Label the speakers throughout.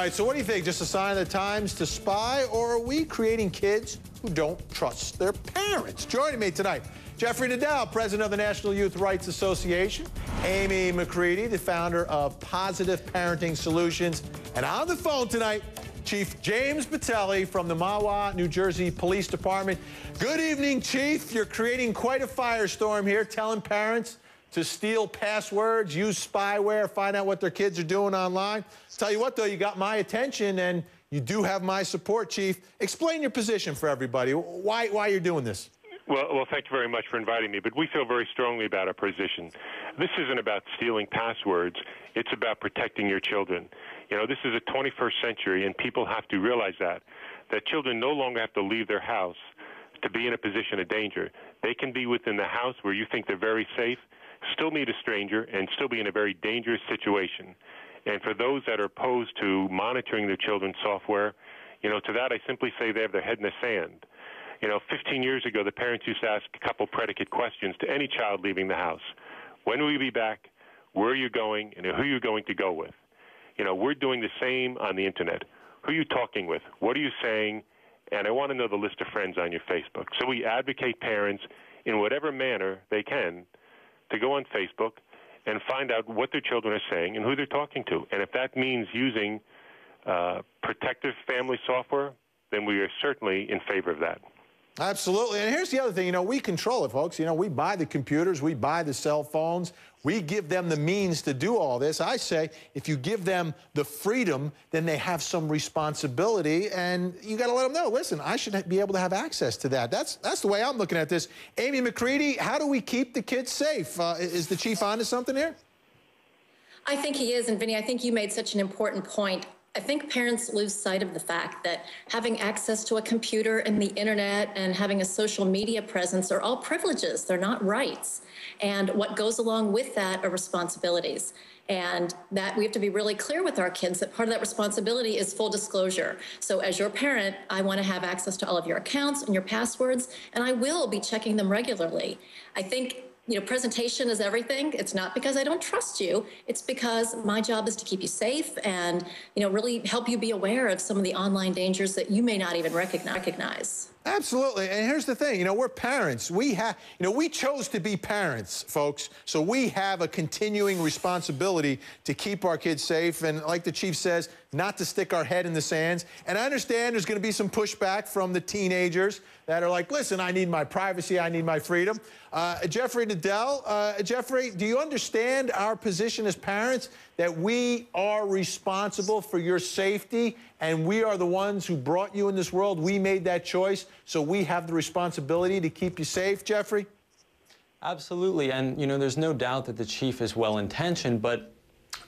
Speaker 1: right, so what do you think? Just a sign of the times to spy, or are we creating kids who don't trust their parents? Joining me tonight, Jeffrey Nadel, president of the National Youth Rights Association, Amy McCready, the founder of Positive Parenting Solutions, and on the phone tonight, Chief James Battelli from the Mahwah, New Jersey Police Department. Good evening, Chief. You're creating quite a firestorm here, telling parents to steal passwords, use spyware, find out what their kids are doing online. Tell you what, though, you got my attention, and you do have my support, Chief. Explain your position for everybody, why you're doing this.
Speaker 2: Well, thank you very much for inviting me, but we feel very strongly about our position. This isn't about stealing passwords. It's about protecting your children. You know, this is the 21st century, and people have to realize that children no longer have to leave their house to be in a position of danger. They can be within the house where you think they're very safe, still meet a stranger, and still be in a very dangerous situation. And for those that are opposed to monitoring their children's software, you know, to that I simply say they have their head in the sand. You know, 15 years ago, the parents used to ask a couple predicate questions to any child leaving the house. When will you be back? Where are you going? And who are you going to go with? You know, we're doing the same on the Internet. Who are you talking with? What are you saying? And I want to know the list of friends on your Facebook. So we advocate parents in whatever manner they can to go on Facebook and find out what their children are saying and who they're talking to. And if that means using protective family software, then we are certainly in favor of that.
Speaker 1: Absolutely. And here's the other thing. You know, we control it, folks. You know, we buy the computers, we buy the cell phones. We give them the means to do all this. I say if you give them the freedom, then they have some responsibility, and you got to let them know, listen, I should be able to have access to that. That's the way I'm looking at this. Amy McCready, how do we keep the kids safe? Is the chief onto something here?
Speaker 3: I think he is. And Vinny, I think you made such an important point. I think parents lose sight of the fact that having access to a computer and the internet and having a social media presence are all privileges. They're not rights. And what goes along with that are responsibilities. And that we have to be really clear with our kids that part of that responsibility is full disclosure. So as your parent, I want to have access to all of your accounts and your passwords, and I will be checking them regularly. I think, you know, presentation is everything. It's not because I don't trust you. It's because my job is to keep you safe and, you know, really help you be aware of some of the online dangers that you may not even recognize.
Speaker 1: Absolutely. And here's the thing, you know, we're parents. We chose to be parents, folks. So we have a continuing responsibility to keep our kids safe. And like the chief says, not to stick our head in the sands. And I understand there's going to be some pushback from the teenagers that are like, listen, I need my privacy, I need my freedom. Jeffrey Nadel, Jeffrey, do you understand our position as parents that we are responsible for your safety and we are the ones who brought you in this world? We made that choice, so we have the responsibility to keep you safe, Jeffrey?
Speaker 4: Absolutely, and you know, there's no doubt that the chief is well-intentioned, but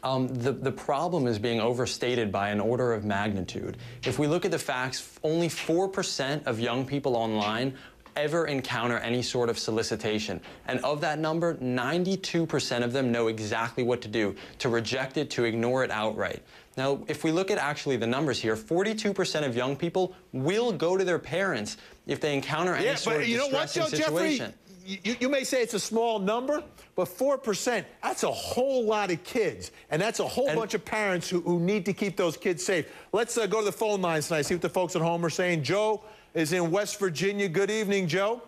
Speaker 4: the problem is being overstated by an order of magnitude. If we look at the facts, only 4% of young people online ever encounter any sort of solicitation. And of that number, 92% of them know exactly what to do, to reject it, to ignore it outright. Now, if we look at actually the numbers here, 42% of young people will go to their parents if they encounter any sort of distressing situation.
Speaker 1: You may say it's a small number, but 4%, that's a whole lot of kids. And that's a whole bunch of parents who need to keep those kids safe. Let's go to the phone lines tonight, see what the folks at home are saying. Joe is in West Virginia. Good evening, Joe.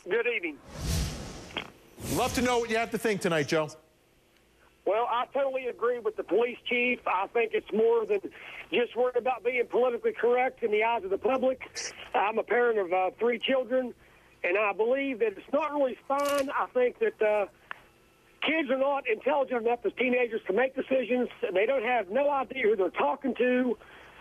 Speaker 5: Good evening.
Speaker 1: Love to know what you have to think tonight, Joe.
Speaker 5: Well, I totally agree with the police chief. I think it's more than just worried about being politically correct in the eyes of the public. I'm a parent of 3 children, and I believe that it's not really fine. I think that kids are not intelligent enough as teenagers to make decisions. They don't have no idea who they're talking to.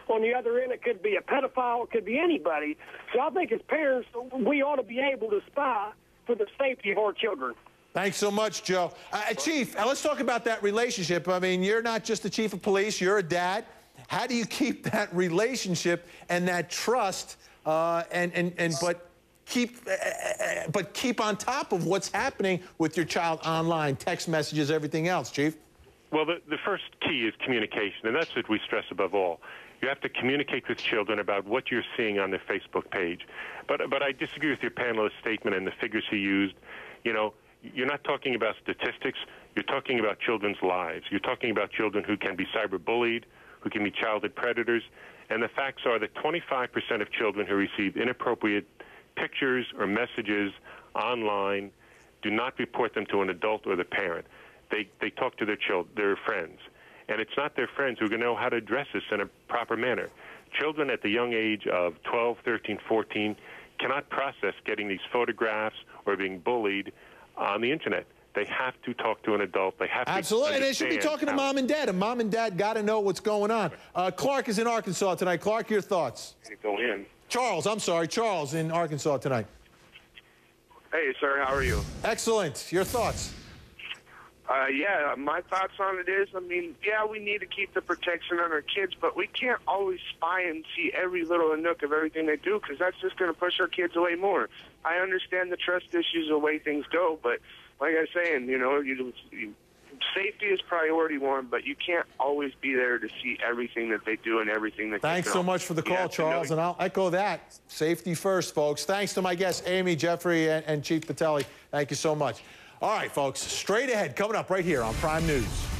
Speaker 5: On the other end, it could be a pedophile. It could be anybody. So I think as parents, we ought to be able to spy for the safety of our children.
Speaker 1: Thanks so much, Joe. Chief, let's talk about that relationship. I mean, you're not just the chief of police. You're a dad. How do you keep that relationship and that trust but keep on top of what's happening with your child online, text messages, everything else, Chief?
Speaker 2: Well, the first key is communication, and that's what we stress above all. You have to communicate with children about what you're seeing on their Facebook page. But I disagree with your panelist's statement and the figures he used. You know, you're not talking about statistics. You're talking about children's lives. You're talking about children who can be cyberbullied, who can be childhood predators. And the facts are that 25% of children who receive inappropriate pictures or messages online do not report them to an adult or the parent. They talk to their friends. And it's not their friends who are going to know how to address this in a proper manner. Children at the young age of 12, 13, 14 cannot process getting these photographs or being bullied on the internet. They have to talk to an adult. They have to
Speaker 1: Absolutely, and they should be talking to mom and dad. And mom and dad got to know what's going on. Clark is in Arkansas tonight. Clark, your thoughts?
Speaker 6: Go in.
Speaker 1: Charles, I'm sorry. Charles in Arkansas tonight.
Speaker 6: Hey, sir, how are you?
Speaker 1: Excellent. Your thoughts?
Speaker 6: Yeah, my thoughts on it is, I mean, yeah, we need to keep the protection on our kids, but we can't always spy and see every little nook of everything they do, because that's just going to push our kids away more. I understand the trust issues, the way things go, but like I was saying, you know, safety is priority one, but you can't always be there to see everything that they do and everything that
Speaker 1: Thanks so much for the call, Charles, and I'll echo that. Safety first, folks. Thanks to my guests, Amy, Jeffrey, and Chief Patelli. Thank you so much. All right, folks, straight ahead, coming up right here on Prime News.